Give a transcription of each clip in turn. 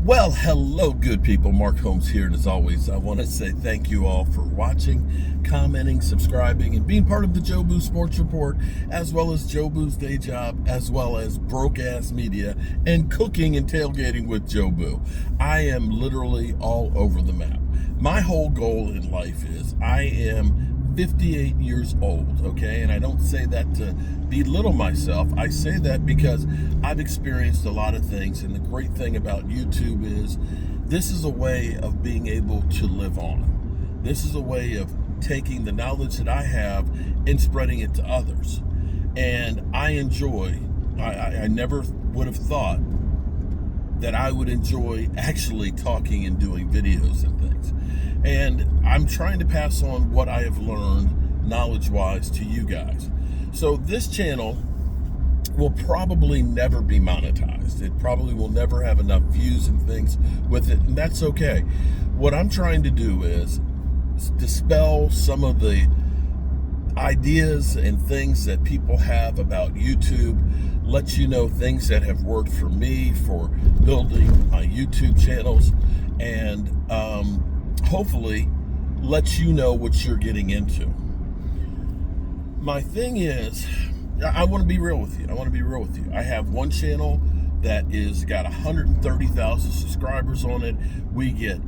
Well, hello, good people. Mark Holmes here, and as always, I want to say thank you all for watching, commenting, subscribing, and being part of the Joe Boo Sports Report, as well as Joe Boo's Day Job, as well as Broke Ass Media, and Cooking and Tailgating with Joe Boo. I am literally all over the map. My whole goal in life is I am 58 years old, okay? And I don't say that to belittle myself. I say that because I've experienced a lot of things, and the great thing about YouTube is this is a way of being able to live on. This is a way of taking the knowledge that I have and spreading it to others. And I never would have thought that I would enjoy actually talking and doing videos and things. And I'm trying to pass on what I have learned knowledge-wise to you guys. So this channel will probably never be monetized. It probably will never have enough views and things with it, and that's okay. What I'm trying to do is dispel some of the ideas and things that people have about YouTube, let you know things that have worked for me for building my YouTube channels, and hopefully let you know what you're getting into. My thing is, I want to be real with you. I have one channel that is got 130,000 subscribers on it. We get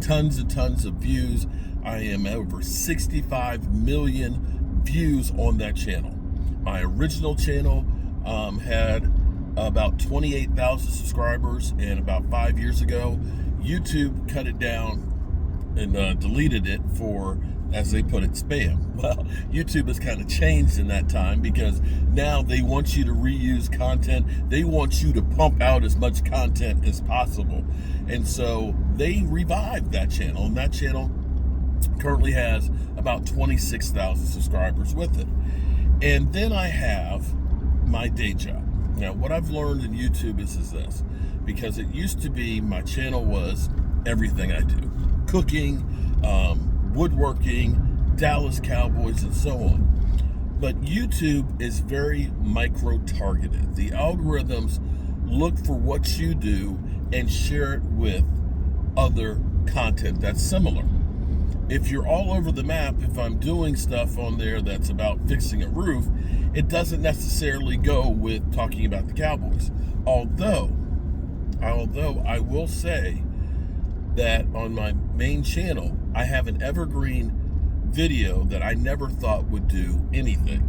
tons and tons of views. I am over 65 million views on that channel. My original channel had about 28,000 subscribers, and about 5 years ago, YouTube cut it down and deleted it for, as they put it, spam. Well, YouTube has kind of changed in that time because now they want you to reuse content. They want you to pump out as much content as possible. And so they revived that channel, and that channel currently has about 26,000 subscribers with it. And then I have my day job. Now, what I've learned in YouTube is this, because it used to be my channel was everything I do. Cooking, woodworking, Dallas Cowboys, and so on. But YouTube is very micro-targeted. The algorithms look for what you do and share it with other content that's similar. If you're all over the map, if I'm doing stuff on there that's about fixing a roof, it doesn't necessarily go with talking about the Cowboys. Although I will say that on my main channel, I have an evergreen video that I never thought would do anything,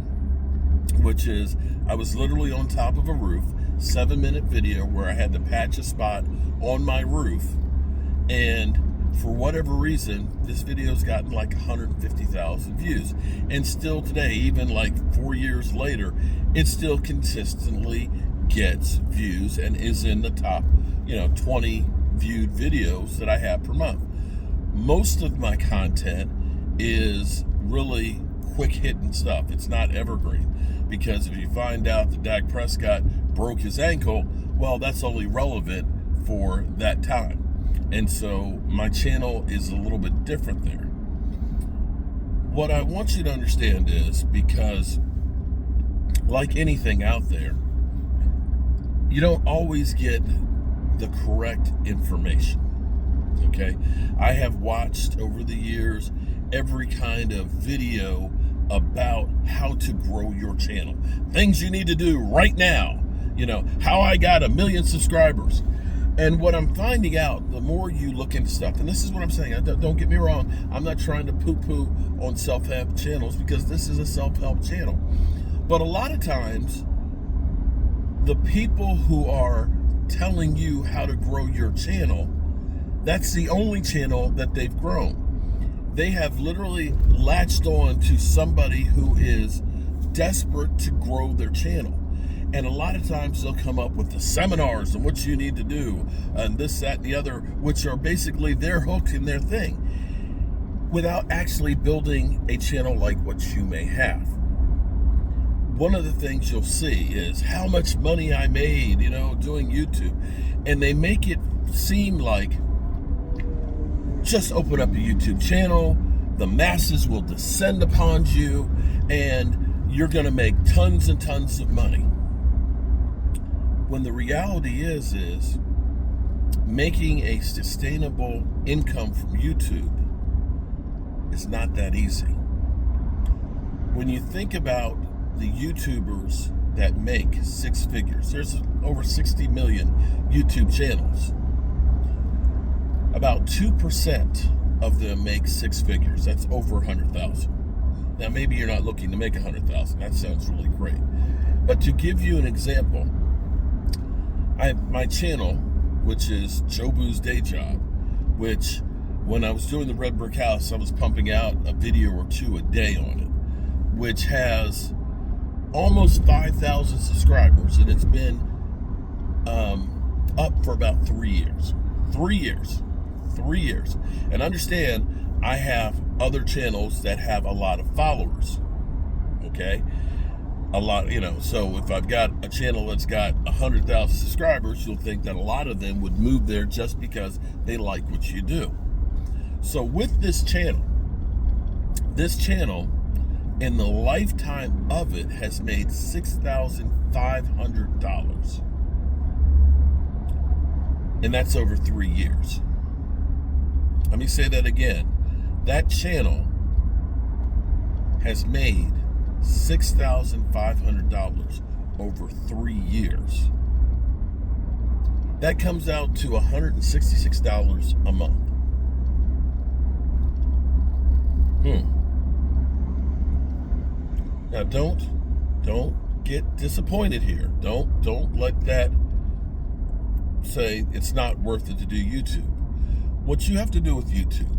which is I was literally on top of a roof, 7-minute video where I had to patch a spot on my roof, and for whatever reason, this video's gotten like 150,000 views. And still today, even like 4 years later, it still consistently gets views and is in the top, 20 viewed videos that I have per month. Most of my content is really quick hitting stuff. It's not evergreen, because if you find out that Dak Prescott broke his ankle, well, that's only relevant for that time. And so my channel is a little bit different there. What I want you to understand is, because like anything out there, you don't always get the correct information, okay? I have watched over the years every kind of video about how to grow your channel. Things you need to do right now, how I got 1 million subscribers. And what I'm finding out, the more you look into stuff, and this is what I'm saying, don't get me wrong, I'm not trying to poo-poo on self-help channels, because this is a self-help channel. But a lot of times, the people who are telling you how to grow your channel, that's the only channel that they've grown. They have literally latched on to somebody who is desperate to grow their channel. And a lot of times they'll come up with the seminars and what you need to do and this, that, and the other, which are basically their hook in their thing, without actually building a channel like what you may have. One of the things you'll see is how much money I made, doing YouTube. And they make it seem like just open up a YouTube channel, the masses will descend upon you, and you're going to make tons and tons of money. When the reality is making a sustainable income from YouTube is not that easy. When you think about the YouTubers that make six figures, there's over 60 million YouTube channels. About 2% of them make six figures. That's over 100,000. Now, maybe you're not looking to make 100,000. That sounds really great. But to give you an example, I have my channel, which is Jobu's Day Job, which when I was doing the Red Brick House, I was pumping out a video or two a day on it, which has almost 5,000 subscribers, and it's been up for about 3 years. 3 years. 3 years. And understand, I have other channels that have a lot of followers. Okay? A lot, so if I've got a channel that's got 100,000 subscribers, you'll think that a lot of them would move there just because they like what you do. So with this channel, in the lifetime of it, has made $6,500. And that's over 3 years. Let me say that again. That channel has made $6,500 over 3 years. That comes out to $166 a month. Now don't get disappointed here. Don't let that say it's not worth it to do YouTube. What you have to do with YouTube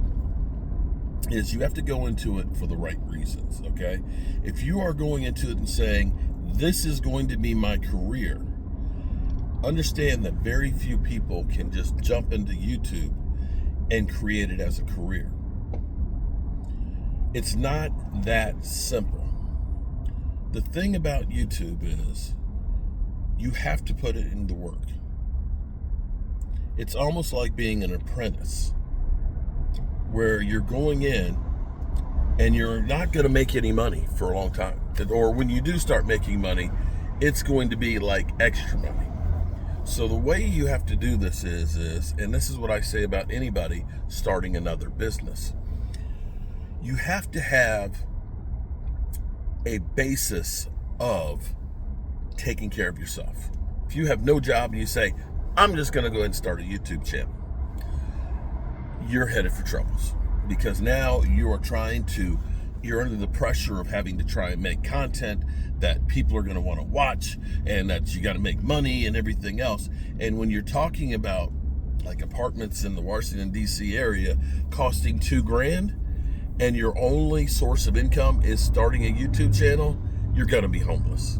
is you have to go into it for the right reasons, okay? If you are going into it and saying, this is going to be my career, understand that very few people can just jump into YouTube and create it as a career. It's not that simple. The thing about YouTube is you have to put it into work. It's almost like being an apprentice, where you're going in and you're not going to make any money for a long time. Or when you do start making money, it's going to be like extra money. So the way you have to do this is, and this is what I say about anybody starting another business, you have to have a basis of taking care of yourself. If you have no job and you say, I'm just going to go ahead and start a YouTube channel, you're headed for troubles, because now you're under the pressure of having to try and make content that people are going to want to watch, and that you got to make money and everything else. And when you're talking about like apartments in the Washington DC area costing $2,000, and your only source of income is starting a YouTube channel, you're going to be homeless.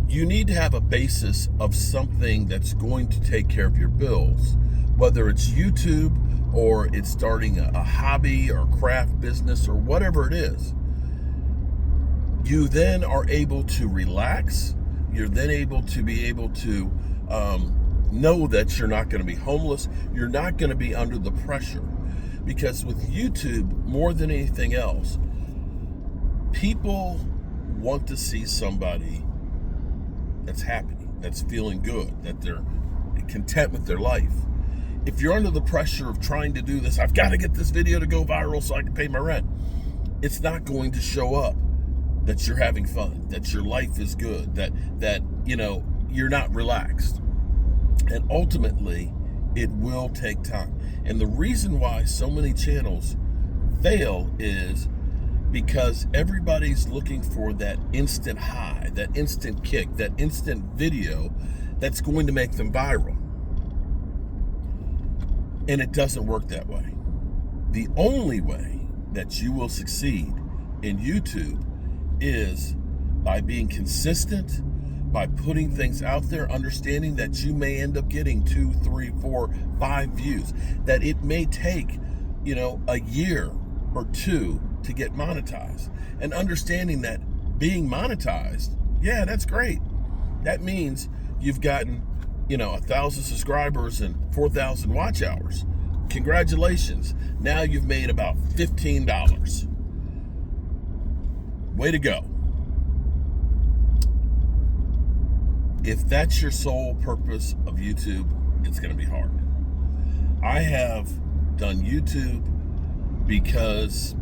You need to have a basis of something that's going to take care of your bills, whether it's YouTube or it's starting a hobby or craft business or whatever it is. You then are able to relax. You're then able to know that you're not going to be homeless. You're not going to be under the pressure. Because with YouTube, more than anything else, people want to see somebody that's happy, that's feeling good, that they're content with their life. If you're under the pressure of trying to do this, I've got to get this video to go viral so I can pay my rent, it's not going to show up that you're having fun, that your life is good, that you're not relaxed. And ultimately, it will take time. And the reason why so many channels fail is because everybody's looking for that instant high, that instant kick, that instant video that's going to make them viral. And it doesn't work that way. The only way that you will succeed in YouTube is by being consistent, by putting things out there, understanding that you may end up getting 2, 3, 4, 5 views, that it may take, a year or two to get monetized, and understanding that being monetized, yeah, that's great. That means you've gotten, 1,000 subscribers and 4,000 watch hours. Congratulations. Now you've made about $15. Way to go. If that's your sole purpose of YouTube, it's going to be hard. I have done YouTube because,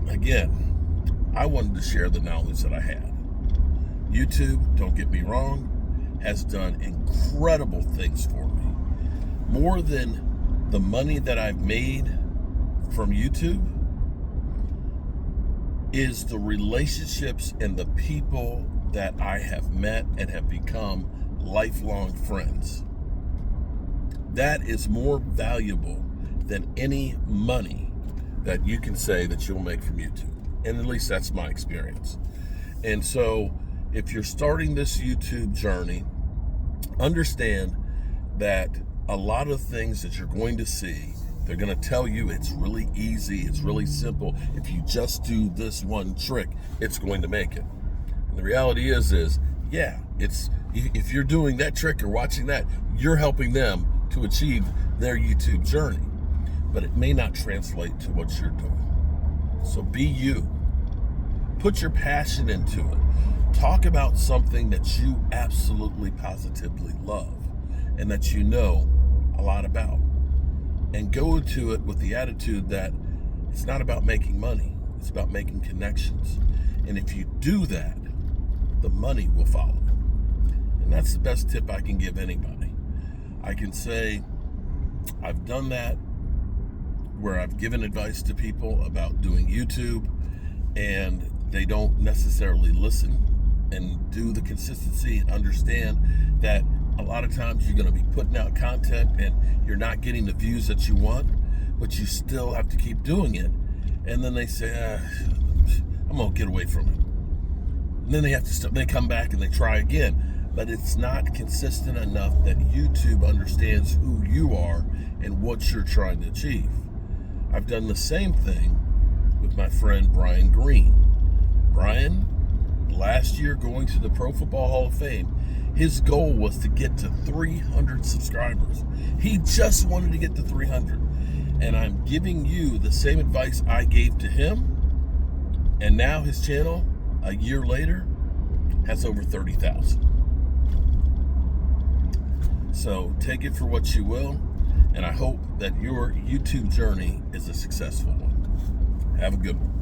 again, I wanted to share the knowledge that I had. YouTube, don't get me wrong, has done incredible things for me. More than the money that I've made from YouTube is the relationships and the people that I have met and have become lifelong friends. That is more valuable than any money that you can say that you'll make from YouTube. And at least that's my experience. And so if you're starting this YouTube journey, understand that a lot of things that you're going to see, they're going to tell you it's really easy, it's really simple. If you just do this one trick, it's going to make it. And the reality is yeah, it's, if you're doing that trick or watching that, you're helping them to achieve their YouTube journey. But it may not translate to what you're doing. So be you. Put your passion into it. Talk about something that you absolutely positively love and that you know a lot about. And go to it with the attitude that it's not about making money, it's about making connections. And if you do that, the money will follow. And that's the best tip I can give anybody. I can say I've done that where I've given advice to people about doing YouTube and they don't necessarily listen and do the consistency and understand that a lot of times you're going to be putting out content and you're not getting the views that you want, but you still have to keep doing it. And then they say, I'm going to get away from it. And then they have to stop. They come back and they try again. But it's not consistent enough that YouTube understands who you are and what you're trying to achieve. I've done the same thing with my friend Brian Green. Brian, last year going to the Pro Football Hall of Fame, his goal was to get to 300 subscribers. He just wanted to get to 300. And I'm giving you the same advice I gave to him. And now his channel, a year later, has over 30,000. So take it for what you will. And I hope that your YouTube journey is a successful one. Have a good one.